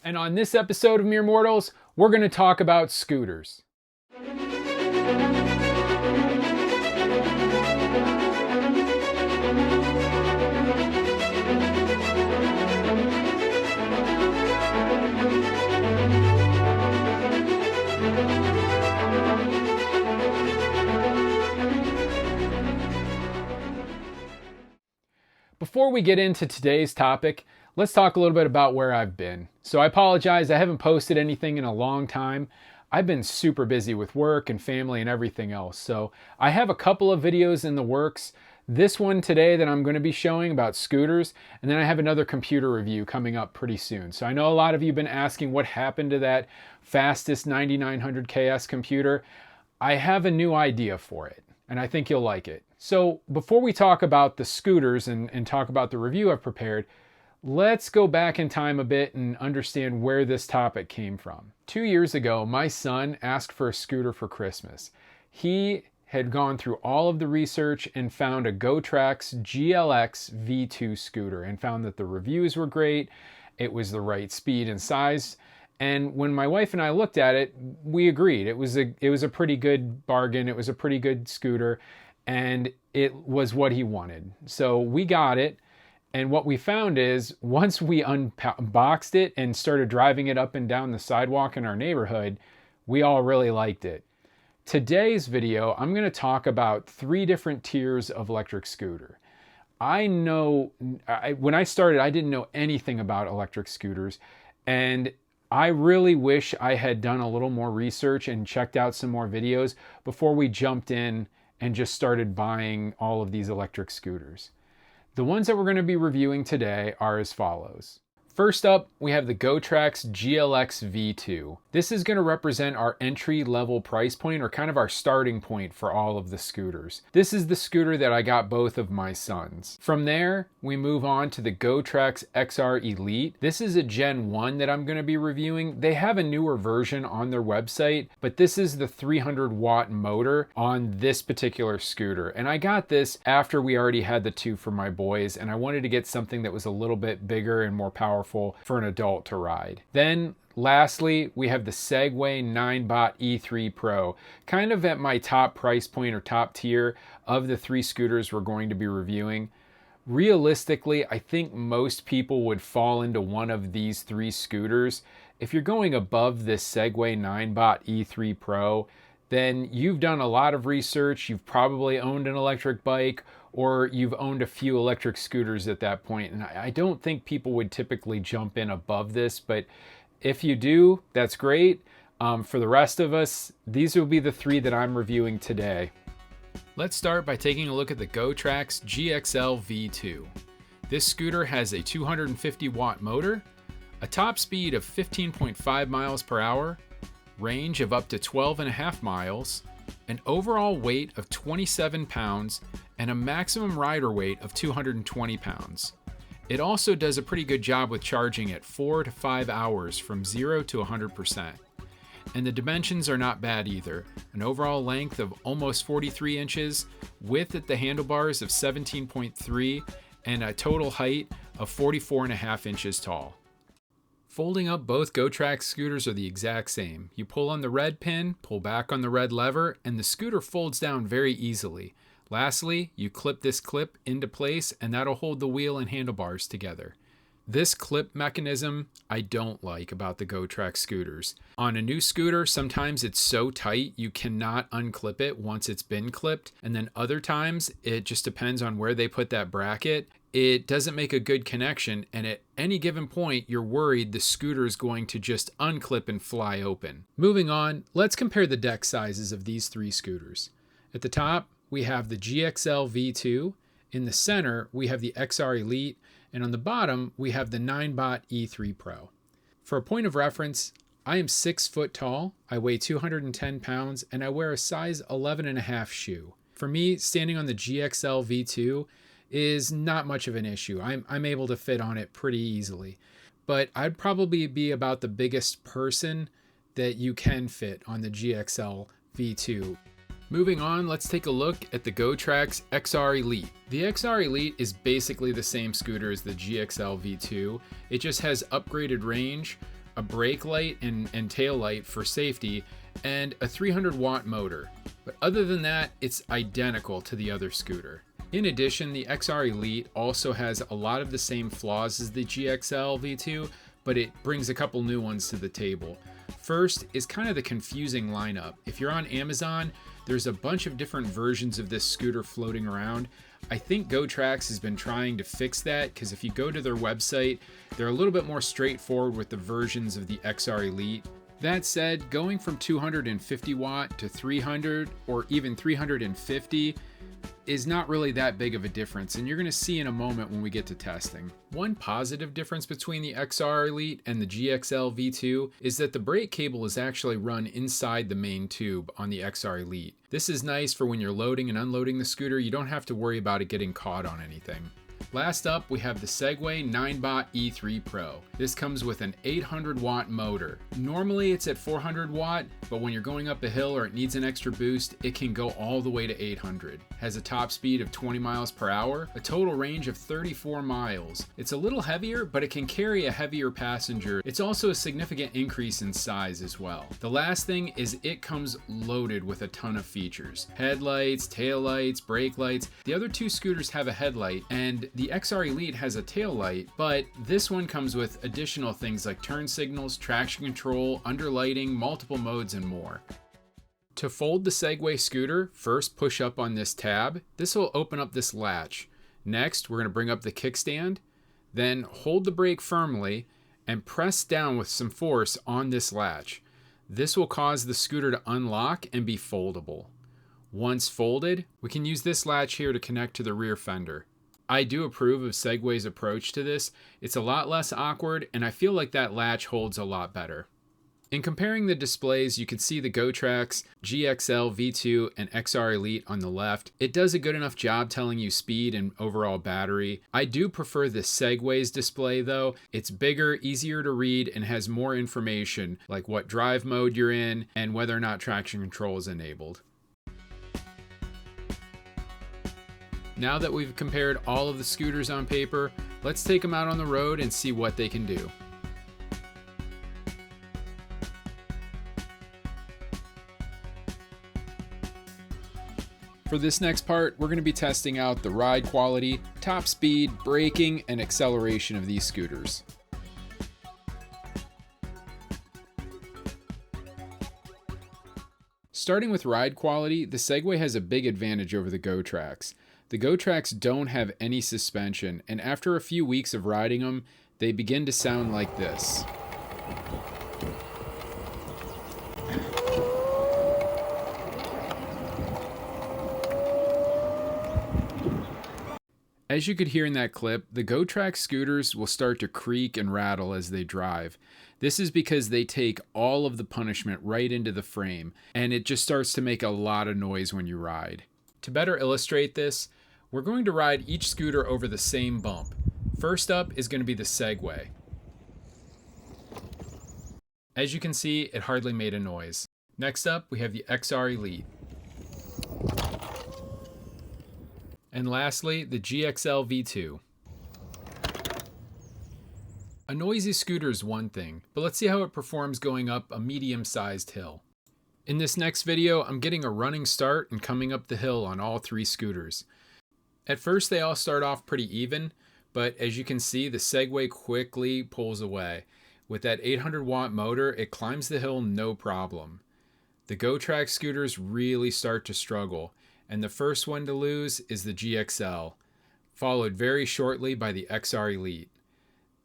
And on this episode of Mere Mortals, we're going to talk about scooters. Before we get into today's topic, let's talk a little bit about where I've been. So I apologize, I haven't posted anything in a long time. I've been super busy with work and family and everything else. So I have a couple of videos in the works. This one today that I'm going to be showing about scooters, and then I have another computer review coming up pretty soon. So I know a lot of you have been asking what happened to that fastest 9900 KS computer. I have a new idea for it, and I think you'll like it. So before we talk about the scooters and talk about the review I've prepared, let's go back in time a bit and understand where this topic came from. 2 years ago, my son asked for a scooter for Christmas. He had gone through all of the research and found a GOTRAX GXL V2 scooter and found that the reviews were great, it was the right speed and size. And when my wife and I looked at it, we agreed. It was a pretty good bargain, it was a pretty good scooter, and it was what he wanted. So we got it. And what we found is once we unboxed it and started driving it up and down the sidewalk in our neighborhood, we all really liked it. Today's video, I'm going to talk about 3 different tiers of electric scooter. I know when I started, I didn't know anything about electric scooters, and I really wish I had done a little more research and checked out some more videos before we jumped in and just started buying all of these electric scooters. The ones that we're going to be reviewing today are as follows. First up, we have the GOTRAX GXL V2. This is going to represent our entry-level price point, or kind of our starting point for all of the scooters. This is the scooter that I got both of my sons. From there, we move on to the GOTRAX XR Elite. This is a Gen 1 that I'm going to be reviewing. They have a newer version on their website, but this is the 300-watt motor on this particular scooter. And I got this after we already had the 2 for my boys, and I wanted to get something that was a little bit bigger and more powerful for an adult to ride. Then lastly, we have the Segway Ninebot E3 Pro, kind of at my top price point or top tier of the 3 scooters we're going to be reviewing. Realistically, I think most people would fall into one of these 3 scooters. If you're going above this Segway Ninebot E3 Pro, then you've done a lot of research, you've probably owned an electric bike, or you've owned a few electric scooters at that point. And I don't think people would typically jump in above this, but if you do, that's great. For the rest of us, these will be the 3 that I'm reviewing today. Let's start by taking a look at the GOTRAX GXL V2. This scooter has a 250 watt motor, a top speed of 15.5 miles per hour, range of up to 12.5 miles, an overall weight of 27 pounds, and a maximum rider weight of 220 pounds. It also does a pretty good job with charging at 4 to 5 hours from 0 to 100%. And the dimensions are not bad either. An overall length of almost 43 inches, width at the handlebars of 17.3, and a total height of 44.5 inches tall. Folding up, both GOTRAX scooters are the exact same. You pull on the red pin, pull back on the red lever, and the scooter folds down very easily. Lastly, you clip this clip into place, and that'll hold the wheel and handlebars together. This clip mechanism I don't like about the GOTRAX scooters. On a new scooter, sometimes it's so tight you cannot unclip it once it's been clipped, and then other times it just depends on where they put that bracket. It doesn't make a good connection, and at any given point, you're worried the scooter is going to just unclip and fly open. Moving on, let's compare the deck sizes of these 3 scooters. At the top, we have the GXL V2. In the center, we have the XR Elite, and on the bottom, we have the Ninebot E3 Pro. For a point of reference, I am 6 foot tall, I weigh 210 pounds, and I wear a size 11.5 shoe. For me, standing on the GXL V2 is not much of an issue. I'm able to fit on it pretty easily. But I'd probably be about the biggest person that you can fit on the GXL V2. Moving on, let's take a look at the GOTRAX XR Elite. The XR Elite is basically the same scooter as the GXL V2. It just has upgraded range, a brake light and tail light for safety, and a 300 watt motor. But other than that, it's identical to the other scooter. In addition, the XR Elite also has a lot of the same flaws as the GXL V2, but it brings a couple new ones to the table. First is kind of the confusing lineup. If you're on Amazon, there's a bunch of different versions of this scooter floating around. I think GOTRAX has been trying to fix that, because if you go to their website, they're a little bit more straightforward with the versions of the XR Elite. That said, going from 250 watt to 300 or even 350 is not really that big of a difference, and you're going to see in a moment when we get to testing. One positive difference between the XR Elite and the GXL V2 is that the brake cable is actually run inside the main tube on the XR Elite. This is nice for when you're loading and unloading the scooter. You don't have to worry about it getting caught on anything. Last up, we have the Segway Ninebot E3 Pro. This comes with an 800 watt motor. Normally it's at 400 watt, but when you're going up a hill or it needs an extra boost, it can go all the way to 800. Has a top speed of 20 miles per hour, a total range of 34 miles. It's a little heavier, but it can carry a heavier passenger. It's also a significant increase in size as well. The last thing is it comes loaded with a ton of features. Headlights, taillights, brake lights. The other two scooters have a headlight, and the XR Elite has a tail light, but this one comes with additional things like turn signals, traction control, underlighting, multiple modes, and more. To fold the Segway scooter, first push up on this tab. This will open up this latch. Next, we're going to bring up the kickstand, then hold the brake firmly and press down with some force on this latch. This will cause the scooter to unlock and be foldable. Once folded, we can use this latch here to connect to the rear fender. I do approve of Segway's approach to this. It's a lot less awkward, and I feel like that latch holds a lot better. In comparing the displays, you can see the GOTRAX GXL V2 and XR Elite on the left. It does a good enough job telling you speed and overall battery. I do prefer the Segway's display though. It's bigger, easier to read, and has more information like what drive mode you're in and whether or not traction control is enabled. Now that we've compared all of the scooters on paper, let's take them out on the road and see what they can do. For this next part, we're going to be testing out the ride quality, top speed, braking, and acceleration of these scooters. Starting with ride quality, the Segway has a big advantage over the GOTRAX. The GOTRAX don't have any suspension, and after a few weeks of riding them, they begin to sound like this. As you could hear in that clip, the GOTRAX scooters will start to creak and rattle as they drive. This is because they take all of the punishment right into the frame, and it just starts to make a lot of noise when you ride. To better illustrate this, we're going to ride each scooter over the same bump. First up is going to be the Segway. As you can see, it hardly made a noise. Next up, we have the XR Elite. And lastly, the GXL V2. A noisy scooter is one thing, but let's see how it performs going up a medium-sized hill. In this next video, I'm getting a running start and coming up the hill on all three scooters. At first, they all start off pretty even, but as you can see, the Segway quickly pulls away. With that 800 watt motor, it climbs the hill no problem. The GOTRAX scooters really start to struggle, and the first one to lose is the GXL, followed very shortly by the XR Elite.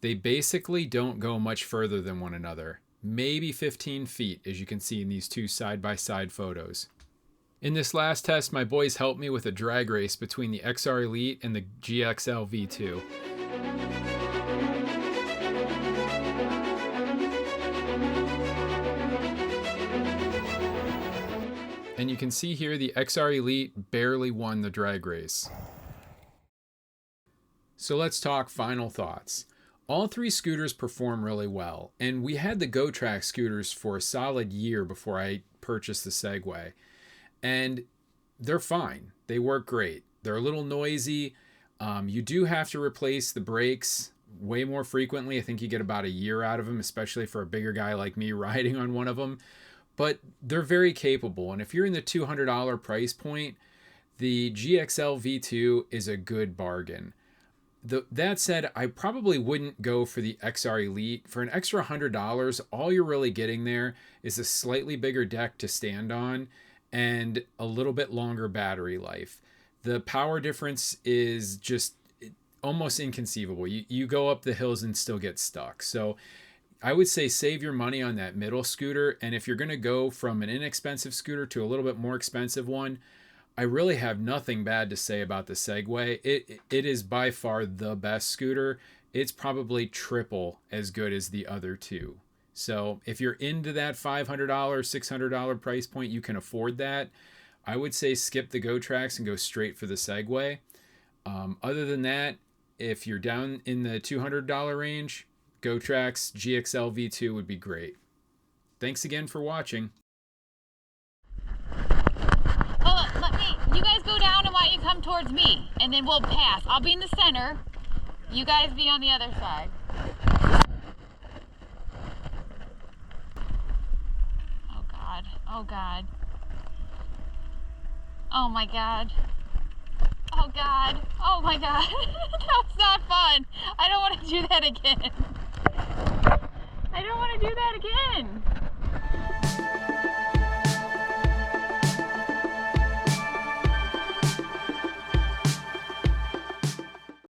They basically don't go much further than one another, maybe 15 feet, as you can see in these two side-by-side photos. In this last test, my boys helped me with a drag race between the XR Elite and the GXL V2. And you can see here the XR Elite barely won the drag race. So let's talk final thoughts. All three scooters perform really well, and we had the GOTRAX scooters for a solid year before I purchased the Segway. And they're fine. They work great. They're a little noisy. You do have to replace the brakes way more frequently. I think you get about a year out of them, especially for a bigger guy like me riding on one of them. But they're very capable. And if you're in the $200 price point, the GXL V2 is a good bargain. That said, I probably wouldn't go for the XR Elite. For an extra $100, all you're really getting there is a slightly bigger deck to stand on and a little bit longer battery life. The power difference is just almost inconceivable. You go up the hills and still get stuck. So I would say save your money on that middle scooter. And if you're going to go from an inexpensive scooter to a little bit more expensive one, I really have nothing bad to say about the Segway. It is by far the best scooter. It's probably triple as good as the other two. So if you're into that $500, $600 price point, you can afford that. I would say skip the GOTRAX and go straight for the Segway. Other than that, if you're down in the $200 range, GOTRAX GXL V2 would be great. Thanks again for watching. You guys go down and why don't you come towards me, and then we'll pass. I'll be in the center. You guys be on the other side. Oh God, oh God. Oh my God. Oh God, oh my God. That was not fun. I don't want to do that again. I don't want to do that again.